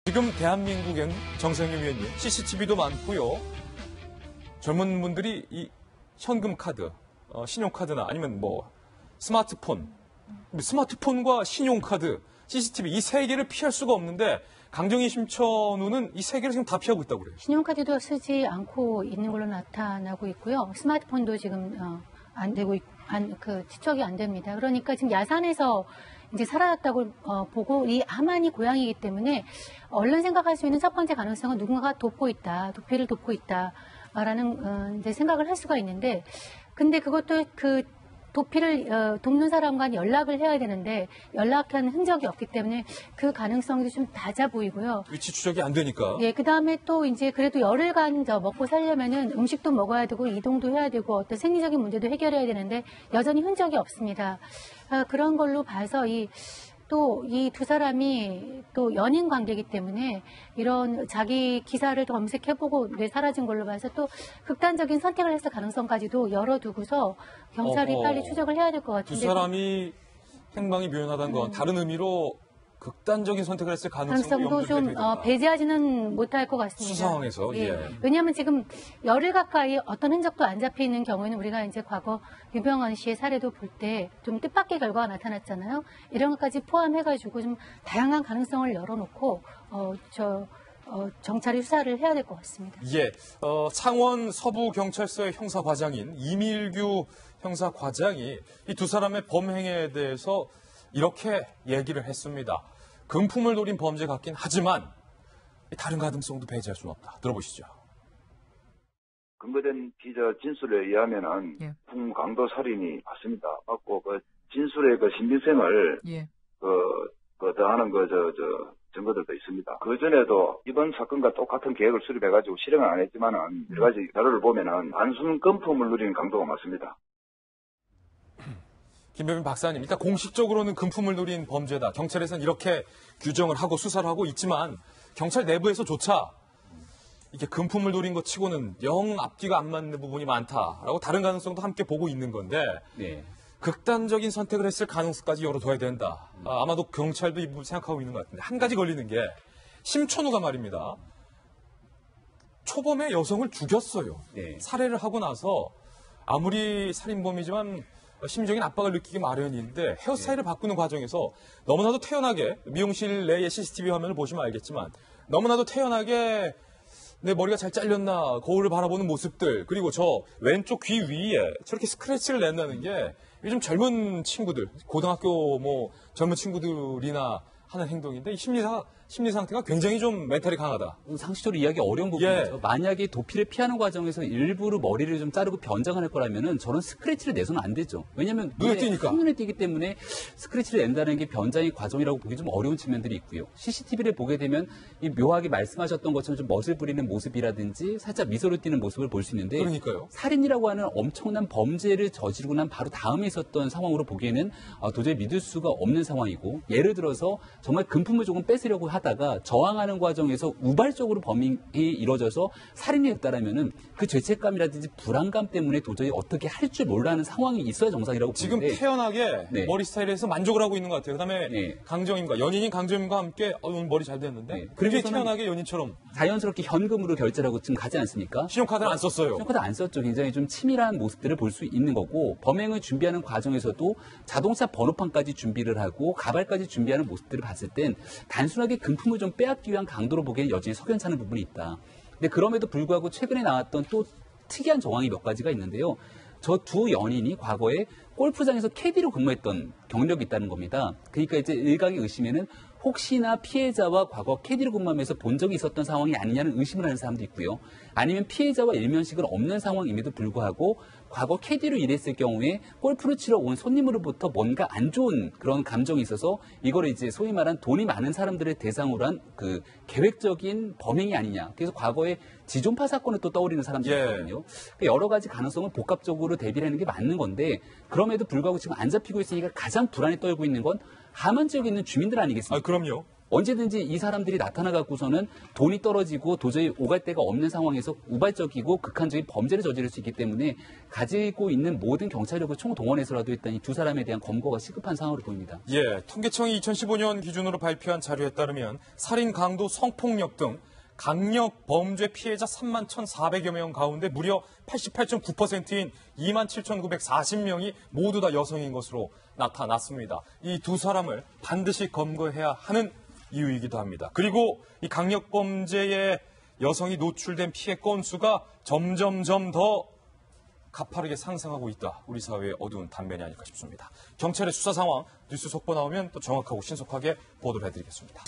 지금 대한민국엔 정세영 위원님 CCTV도 많고요. 젊은 분들이 이 현금 카드, 신용카드나 아니면 뭐 스마트폰과 신용카드, CCTV 이 세 개를 피할 수가 없는데 강정희 심천우는 이 세 개를 지금 다 피하고 있다고 그래요. 신용카드도 쓰지 않고 있는 걸로 나타나고 있고요. 스마트폰도 지금 안 되고 지척이 안 됩니다. 그러니까 지금 야산에서 이제 사라졌다고 보고 이 아만이 고향이기 때문에 얼른 생각할 수 있는 첫 번째 가능성은 누군가가 돕고 있다, 도피를 돕고 있다라는 이제 생각을 할 수가 있는데, 근데 그것도 그 도피를 돕는 사람과 연락을 해야 되는데 연락한 흔적이 없기 때문에 그 가능성도 좀 낮아 보이고요. 위치 추적이 안 되니까. 예, 그 다음에 또 이제 그래도 열흘간 더 먹고 살려면은 음식도 먹어야 되고 이동도 해야 되고 어떤 생리적인 문제도 해결해야 되는데 여전히 흔적이 없습니다. 그런 걸로 봐서 또 이 두 사람이 또 연인 관계이기 때문에 이런 자기 기사를 검색해보고 뇌 사라진 걸로 봐서 또 극단적인 선택을 했을 가능성까지도 열어두고서 경찰이 빨리 추적을 해야 될 것 같은데. 두 사람이 행방이 묘연하다는 건 다른 의미로 극단적인 선택을 했을 가능성도 좀 배제하지는 못할 것 같습니다. 수상황에서. 예. 왜냐하면 지금 열흘 가까이 어떤 흔적도 안 잡혀 있는 경우에는 우리가 이제 과거 유병헌 씨의 사례도 볼 때 좀 뜻밖의 결과가 나타났잖아요. 이런 것까지 포함해가지고 좀 다양한 가능성을 열어놓고 경찰이 수사를 해야 될 것 같습니다. 예, 창원 서부경찰서의 형사과장인 이밀규 형사과장이 이 두 사람의 범행에 대해서 이렇게 얘기를 했습니다. 금품을 노린 범죄 같긴 하지만 다른 가능성도 배제할 수는 없다. 들어보시죠. 근거된 피의자 진술에 의하면은 강도 살인이 맞습니다. 맞고 그 진술의 그 신빙성을 더하는 증거들도 있습니다. 그 전에도 이번 사건과 똑같은 계획을 수립해가지고 실행은 안 했지만은 여러 가지 자료를 보면은 단순 금품을 누리는 강도가 맞습니다. 김병민 박사님, 일단 공식적으로는 금품을 노린 범죄다. 경찰에서는 이렇게 규정을 하고 수사를 하고 있지만 경찰 내부에서조차 이게 금품을 노린 것 치고는 영 앞뒤가 안 맞는 부분이 많다라고 다른 가능성도 함께 보고 있는 건데 극단적인 선택을 했을 가능성까지 열어둬야 된다. 아마도 경찰도 이 부분 생각하고 있는 것 같은데 한 가지 걸리는 게 심천우가 말입니다. 초범의 여성을 죽였어요. 살해를 하고 나서 아무리 살인범이지만 심리적인 압박을 느끼기 마련인데 헤어스타일을 바꾸는 과정에서 너무나도 태연하게 미용실 내의 CCTV 화면을 보시면 알겠지만 너무나도 태연하게 내 머리가 잘 잘렸나 거울을 바라보는 모습들 그리고 저 왼쪽 귀 위에 저렇게 스크래치를 낸다는 게 요즘 젊은 친구들 고등학교 젊은 친구들이나 하는 행동인데 이 심리 상태가 굉장히 좀 멘탈이 강하다. 상식적으로 이해하기 어려운 부분이죠. 만약에 도피를 피하는 과정에서 일부러 머리를 좀 자르고 변장할 거라면은 저는 스크래치를 내서는 안 되죠. 왜냐하면 눈에 띄니까. 눈에 띄기 때문에 스크래치를 낸다는 게 변장의 과정이라고 보기 좀 어려운 측면들이 있고요. CCTV를 보게 되면 이 묘하게 말씀하셨던 것처럼 좀 멋을 부리는 모습이라든지 살짝 미소를 띠는 모습을 볼 수 있는데 그러니까요. 살인이라고 하는 엄청난 범죄를 저지르고 난 바로 다음에 있었던 상황으로 보기에는 도저히 믿을 수가 없는 상황이고 예를 들어서 정말 금품을 조금 뺏으려고 하다가 저항하는 과정에서 우발적으로 범행이 이루어져서 살인이 됐다라면은 그 죄책감이라든지 불안감 때문에 도저히 어떻게 할 줄 몰라하는 상황이 있어야 정상이라고 지금 보는데 태연하게 머리 스타일에서 만족을 하고 있는 것 같아요. 그다음에 연인인 강정임과 함께 오늘 머리 잘 됐는데 굉장히 태연하게 연인처럼 자연스럽게 현금으로 결제를 하고 지금 가지 않습니까? 신용카드를 안 썼어요. 신용카드 안 썼죠. 굉장히 좀 치밀한 모습들을 볼 수 있는 거고 범행을 준비하는 과정에서도 자동차 번호판까지 준비를 하고 가발까지 준비하는 모습들을 봤을 땐 단순하게 금품을 좀 빼앗기 위한 강도로 보기에는 여전히 석연찮은 부분이 있다. 근데 그럼에도 불구하고 최근에 나왔던 또 특이한 정황이 몇 가지가 있는데요. 저 두 연인이 과거에 골프장에서 캐디로 근무했던 경력이 있다는 겁니다. 그러니까 이제 일각의 의심에는 혹시나 피해자와 과거 캐디로 근무하면서 본 적이 있었던 상황이 아니냐는 의심을 하는 사람도 있고요. 아니면 피해자와 일면식은 없는 상황임에도 불구하고 과거 캐디로 일했을 경우에 골프를 치러 온 손님으로부터 뭔가 안 좋은 그런 감정이 있어서 이거를 이제 소위 말한 돈이 많은 사람들을 대상으로 한 그 계획적인 범행이 아니냐. 그래서 과거에 지존파 사건을 또 떠올리는 사람들이 있거든요. 그러니까 여러 가지 가능성을 복합적으로 대비를 하는 게 맞는 건데 그럼에도 불구하고 지금 안 잡히고 있으니까 가장 불안에 떨고 있는 건 함안 지역에 있는 주민들 아니겠습니까? 그럼요. 언제든지 이 사람들이 나타나갖고서는 돈이 떨어지고 도저히 오갈 데가 없는 상황에서 우발적이고 극한적인 범죄를 저지를 수 있기 때문에 가지고 있는 모든 경찰력을 총동원해서라도 일단 이 두 사람에 대한 검거가 시급한 상황으로 보입니다. 예, 통계청이 2015년 기준으로 발표한 자료에 따르면 살인, 강도, 성폭력 등 강력 범죄 피해자 31,400여 명 가운데 무려 88.9%인 27,940명이 모두 다 여성인 것으로 나타났습니다. 이 두 사람을 반드시 검거해야 하는 이유이기도 합니다. 그리고 이 강력 범죄에 여성이 노출된 피해 건수가 점점점 더 가파르게 상승하고 있다. 우리 사회의 어두운 단면이 아닐까 싶습니다. 경찰의 수사 상황 뉴스 속보 나오면 또 정확하고 신속하게 보도를 해드리겠습니다.